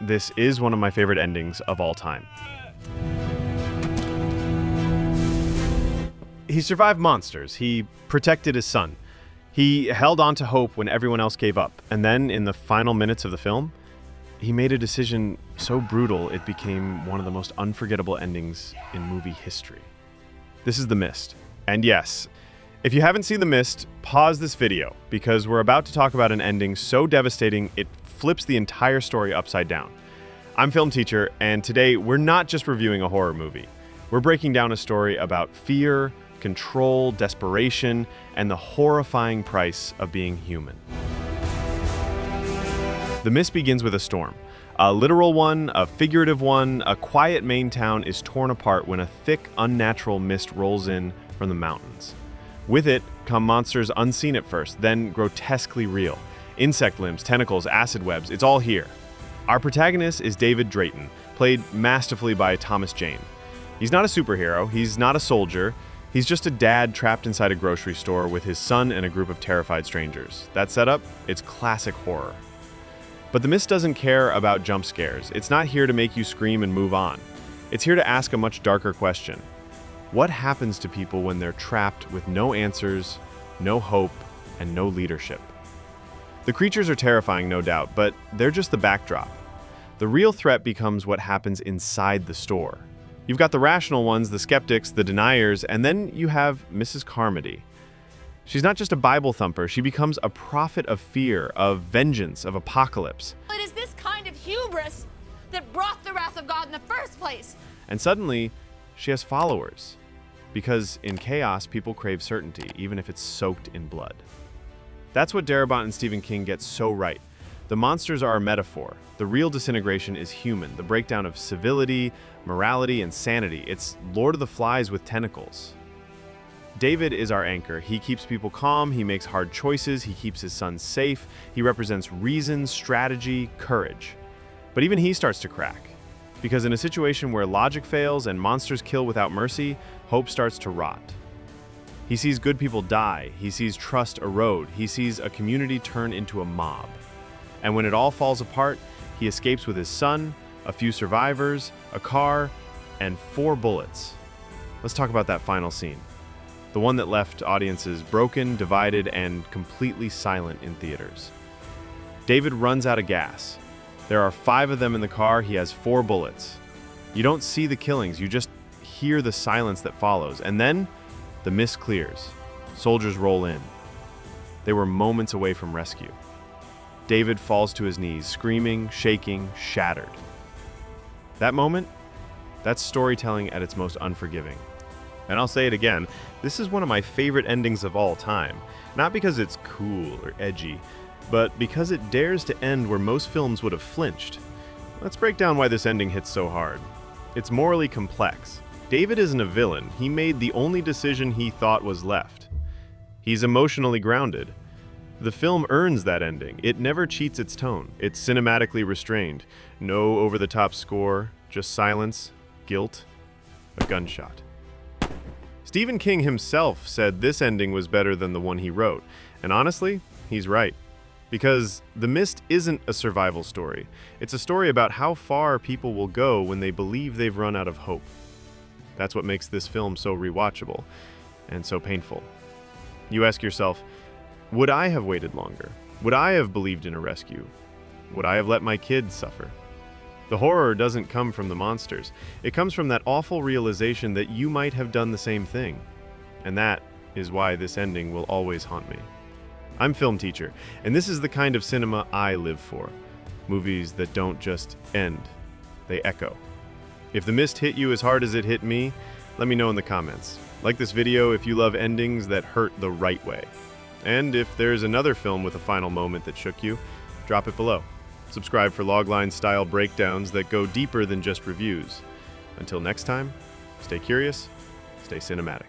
This is one of my favorite endings of all time. He survived monsters. He protected his son. He held on to hope when everyone else gave up. And then, in the final minutes of the film, he made a decision so brutal it became one of the most unforgettable endings in movie history. This is The Mist. And yes, if you haven't seen The Mist, pause this video, because we're about to talk about an ending so devastating it flips the entire story upside down. I'm FilmTeacher, and today we're not just reviewing a horror movie. We're breaking down a story about fear, control, desperation, and the horrifying price of being human. The Mist begins with a storm. A literal one, a figurative one, a quiet Maine town is torn apart when a thick, unnatural mist rolls in from the mountains. With it come monsters unseen at first, then grotesquely real. Insect limbs, tentacles, acid webs, it's all here. Our protagonist is David Drayton, played masterfully by Thomas Jane. He's not a superhero, he's not a soldier, he's just a dad trapped inside a grocery store with his son and a group of terrified strangers. That setup, it's classic horror. But The Mist doesn't care about jump scares. It's not here to make you scream and move on. It's here to ask a much darker question. What happens to people when they're trapped with no answers, no hope, and no leadership? The creatures are terrifying, no doubt, but they're just the backdrop. The real threat becomes what happens inside the store. You've got the rational ones, the skeptics, the deniers, and then you have Mrs. Carmody. She's not just a Bible thumper, she becomes a prophet of fear, of vengeance, of apocalypse. It is this kind of hubris that brought the wrath of God in the first place. And suddenly, she has followers. Because in chaos, people crave certainty, even if it's soaked in blood. That's what Darabont and Stephen King get so right. The monsters are a metaphor. The real disintegration is human, the breakdown of civility, morality, and sanity. It's Lord of the Flies with tentacles. David is our anchor. He keeps people calm, he makes hard choices, he keeps his son safe, he represents reason, strategy, courage. But even he starts to crack. Because in a situation where logic fails and monsters kill without mercy, hope starts to rot. He sees good people die, he sees trust erode, he sees a community turn into a mob. And when it all falls apart, he escapes with his son, a few survivors, a car, and 4 bullets. Let's talk about that final scene. The one that left audiences broken, divided, and completely silent in theaters. David runs out of gas. There are 5 of them in the car, he has 4 bullets. You don't see the killings, you just hear the silence that follows. And then, the mist clears. Soldiers roll in. They were moments away from rescue. David falls to his knees, screaming, shaking, shattered. That moment, that's storytelling at its most unforgiving. And I'll say it again, this is one of my favorite endings of all time. Not because it's cool or edgy, but because it dares to end where most films would have flinched. Let's break down why this ending hits so hard. It's morally complex. David isn't a villain. He made the only decision he thought was left. He's emotionally grounded. The film earns that ending. It never cheats its tone. It's cinematically restrained. No over-the-top score, just silence, guilt, a gunshot. Stephen King himself said this ending was better than the one he wrote. And honestly, he's right. Because The Mist isn't a survival story. It's a story about how far people will go when they believe they've run out of hope. That's what makes this film so rewatchable and so painful. You ask yourself, would I have waited longer? Would I have believed in a rescue? Would I have let my kids suffer? The horror doesn't come from the monsters. It comes from that awful realization that you might have done the same thing. And that is why this ending will always haunt me. I'm FilmTeacher, and this is the kind of cinema I live for. Movies that don't just end, they echo. If The Mist hit you as hard as it hit me, let me know in the comments. Like this video if you love endings that hurt the right way. And if there's another film with a final moment that shook you, drop it below. Subscribe for Logline style breakdowns that go deeper than just reviews. Until next time, stay curious, stay cinematic.